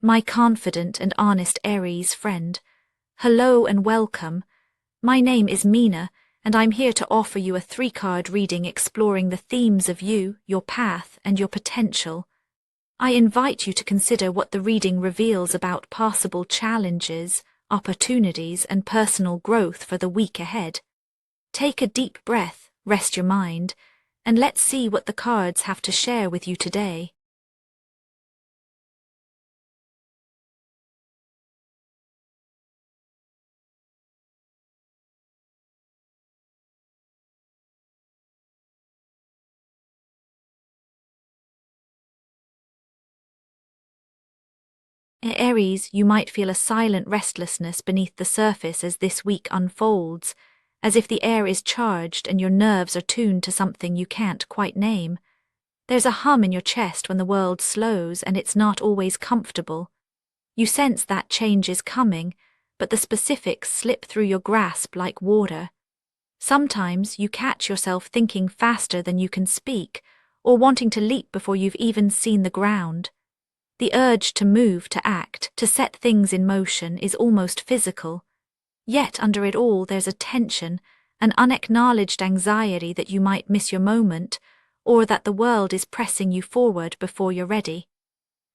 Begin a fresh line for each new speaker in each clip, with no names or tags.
my confident and honest Aries friend. Hello and welcome. My name is Mina, and I'm here to offer you a 3-card reading exploring the themes of you, your path, and your potential. I invite you to consider what the reading reveals about possible challenges, opportunities, and personal growth for the week ahead. Take a deep breath, rest your mind, and let's see what the cards have to share with you today. Aries, you might feel a silent restlessness beneath the surface as this week unfolds, as if the air is charged and your nerves are tuned to something you can't quite name. There's a hum in your chest when the world slows, and it's not always comfortable. You sense that change is coming, but the specifics slip through your grasp like water. Sometimes you catch yourself thinking faster than you can speak, or wanting to leap before you've even seen the ground. The urge to move, to act, to set things in motion is almost physical. Yet under it all there's a tension, an unacknowledged anxiety that you might miss your moment, or that the world is pressing you forward before you're ready.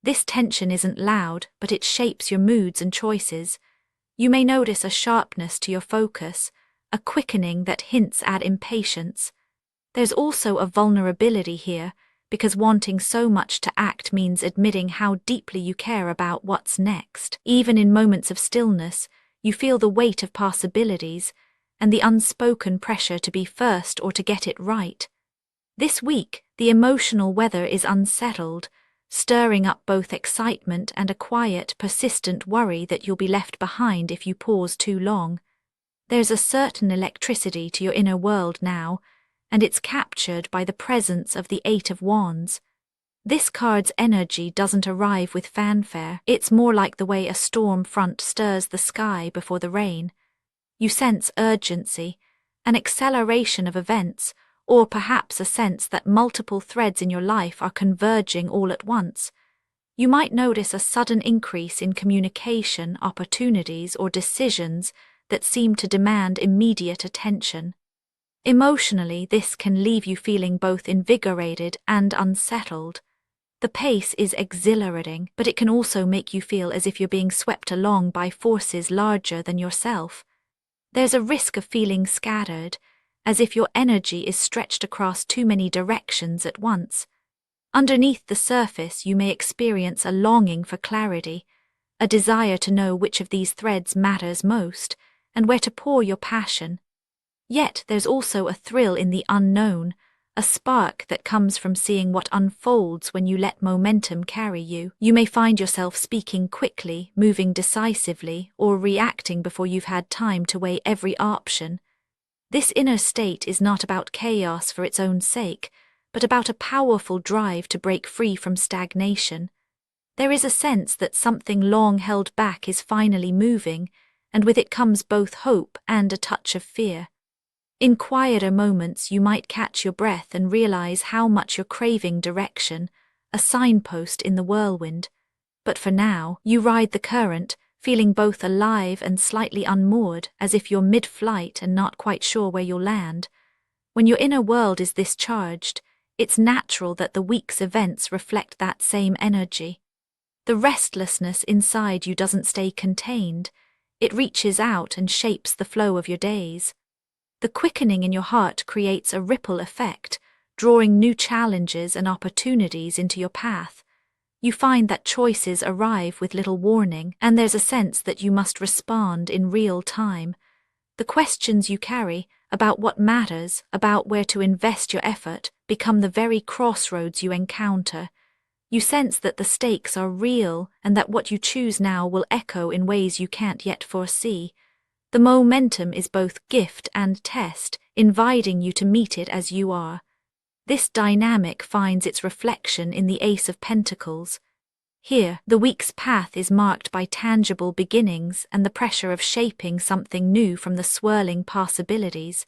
This tension isn't loud, but it shapes your moods and choices. You may notice a sharpness to your focus, a quickening that hints at impatience. There's also a vulnerability here, because wanting so much to act means admitting how deeply you care about what's next. Even in moments of stillness, you feel the weight of possibilities and the unspoken pressure to be first or to get it right. This week, the emotional weather is unsettled, stirring up both excitement and a quiet, persistent worry that you'll be left behind if you pause too long. There's a certain electricity to your inner world now, and it's captured by the presence of the 8 of Wands. This card's energy doesn't arrive with fanfare. It's more like the way a storm front stirs the sky before the rain. You sense urgency, an acceleration of events, or perhaps a sense that multiple threads in your life are converging all at once. You might notice a sudden increase in communication, opportunities, or decisions that seem to demand immediate attention. Emotionally, this can leave you feeling both invigorated and unsettled. The pace is exhilarating, but it can also make you feel as if you're being swept along by forces larger than yourself. There's a risk of feeling scattered, as if your energy is stretched across too many directions at once. Underneath the surface, you may experience a longing for clarity, a desire to know which of these threads matters most, and where to pour your passion. Yet there's also a thrill in the unknown, a spark that comes from seeing what unfolds when you let momentum carry you. You may find yourself speaking quickly, moving decisively, or reacting before you've had time to weigh every option. This inner state is not about chaos for its own sake, but about a powerful drive to break free from stagnation. There is a sense that something long held back is finally moving, and with it comes both hope and a touch of fear. In quieter moments, you might catch your breath and realize how much you're craving direction, a signpost in the whirlwind. But for now, you ride the current, feeling both alive and slightly unmoored, as if you're mid-flight and not quite sure where you'll land. When your inner world is this charged, it's natural that the week's events reflect that same energy. The restlessness inside you doesn't stay contained. It reaches out and shapes the flow of your days. The quickening in your heart creates a ripple effect, drawing new challenges and opportunities into your path. You find that choices arrive with little warning, and there's a sense that you must respond in real time. The questions you carry about what matters, about where to invest your effort, become the very crossroads you encounter. You sense that the stakes are real and that what you choose now will echo in ways you can't yet foresee. The momentum is both gift and test, inviting you to meet it as you are. This dynamic finds its reflection in the Ace of Pentacles. Here, the week's path is marked by tangible beginnings and the pressure of shaping something new from the swirling possibilities.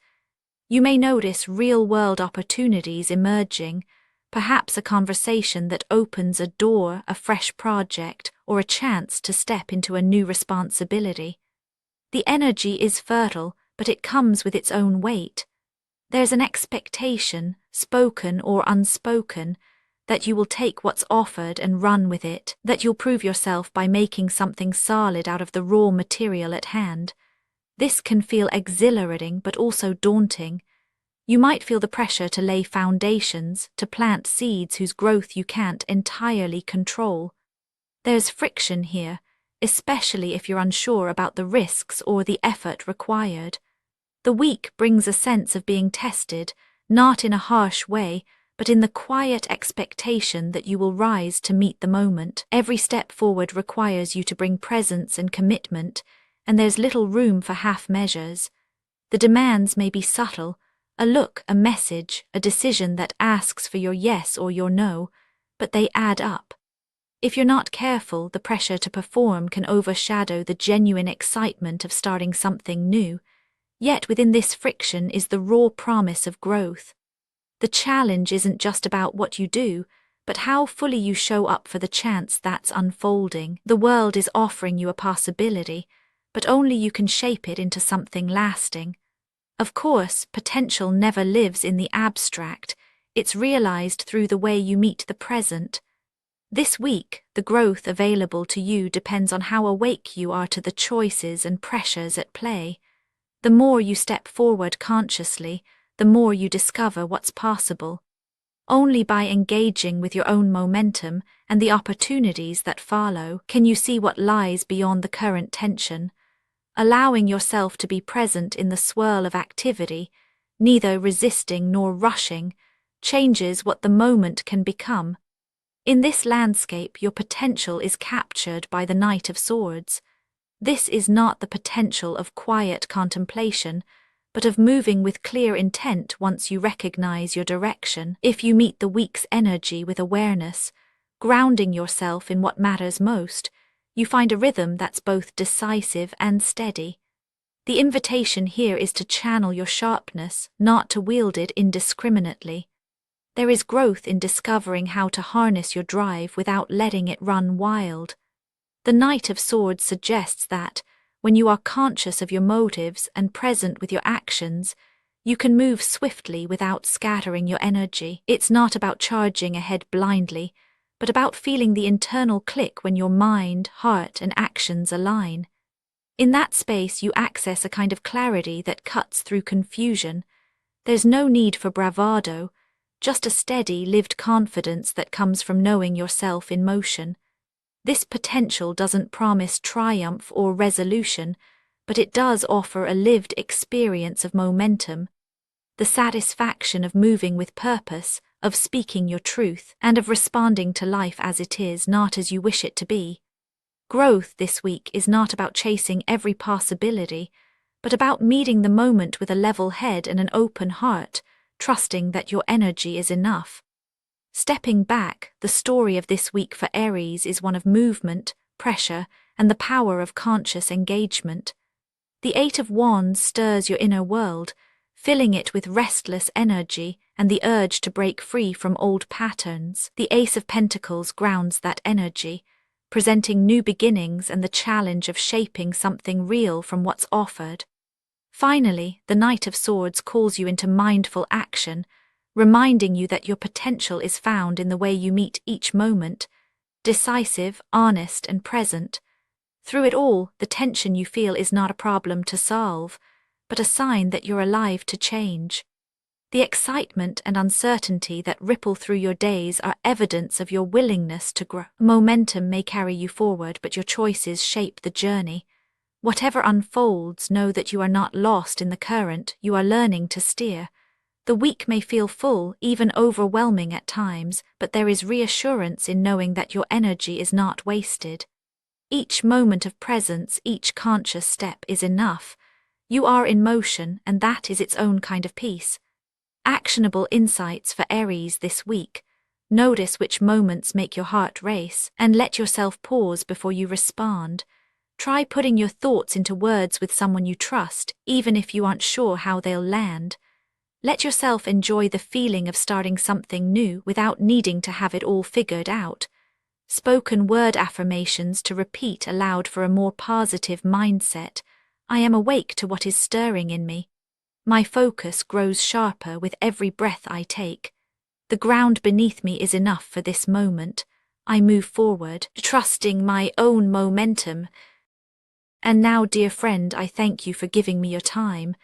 You may notice real-world opportunities emerging, perhaps a conversation that opens a door, a fresh project, or a chance to step into a new responsibility. The energy is fertile, but it comes with its own weight. There's an expectation, spoken or unspoken, that you will take what's offered and run with it, that you'll prove yourself by making something solid out of the raw material at hand. This can feel exhilarating but also daunting. You might feel the pressure to lay foundations, to plant seeds whose growth you can't entirely control. There's friction here, especially if you're unsure about the risks or the effort required. The week brings a sense of being tested, not in a harsh way, but in the quiet expectation that you will rise to meet the moment. Every step forward requires you to bring presence and commitment, and there's little room for half measures. The demands may be subtle, a look, a message, a decision that asks for your yes or your no, but they add up. If you're not careful, the pressure to perform can overshadow the genuine excitement of starting something new. Yet within this friction is the raw promise of growth. The challenge isn't just about what you do, but how fully you show up for the chance that's unfolding. The world is offering you a possibility, but only you can shape it into something lasting. Of course, potential never lives in the abstract. It's realized through the way you meet the present. This week, the growth available to you depends on how awake you are to the choices and pressures at play. The more you step forward consciously, the more you discover what's possible. Only by engaging with your own momentum and the opportunities that follow can you see what lies beyond the current tension. Allowing yourself to be present in the swirl of activity, neither resisting nor rushing, changes what the moment can become. In this landscape, your potential is captured by the Knight of Swords. This is not the potential of quiet contemplation, but of moving with clear intent once you recognize your direction. If you meet the week's energy with awareness, grounding yourself in what matters most, you find a rhythm that's both decisive and steady. The invitation here is to channel your sharpness, not to wield it indiscriminately. There is growth in discovering how to harness your drive without letting it run wild. The Knight of Swords suggests that, when you are conscious of your motives and present with your actions, you can move swiftly without scattering your energy. It's not about charging ahead blindly, but about feeling the internal click when your mind, heart, and actions align. In that space, you access a kind of clarity that cuts through confusion. There's no need for bravado, just a steady, lived confidence that comes from knowing yourself in motion. This potential doesn't promise triumph or resolution, but it does offer a lived experience of momentum, the satisfaction of moving with purpose, of speaking your truth, and of responding to life as it is, not as you wish it to be. Growth this week is not about chasing every possibility, but about meeting the moment with a level head and an open heart, trusting that your energy is enough. Stepping back, the story of this week for Aries is one of movement, pressure, and the power of conscious engagement. The Eight of Wands stirs your inner world, filling it with restless energy and the urge to break free from old patterns. The Ace of Pentacles grounds that energy, presenting new beginnings and the challenge of shaping something real from what's offered. Finally, the Knight of Swords calls you into mindful action, reminding you that your potential is found in the way you meet each moment, decisive, honest, and present. Through it all, the tension you feel is not a problem to solve, but a sign that you're alive to change. The excitement and uncertainty that ripple through your days are evidence of your willingness to grow. Momentum may carry you forward, but your choices shape the journey. Whatever unfolds, know that you are not lost in the current, you are learning to steer. The week may feel full, even overwhelming at times, but there is reassurance in knowing that your energy is not wasted. Each moment of presence, each conscious step is enough. You are in motion, and that is its own kind of peace. Actionable insights for Aries this week. Notice which moments make your heart race, and let yourself pause before you respond. Try putting your thoughts into words with someone you trust, even if you aren't sure how they'll land. Let yourself enjoy the feeling of starting something new without needing to have it all figured out. Spoken word affirmations to repeat aloud for a more positive mindset. I am awake to what is stirring in me. My focus grows sharper with every breath I take. The ground beneath me is enough for this moment. I move forward, trusting my own momentum. And now, dear friend, I thank you for giving me your time.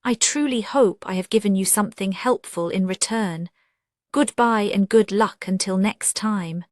I truly hope I have given you something helpful in return. Goodbye and good luck until next time.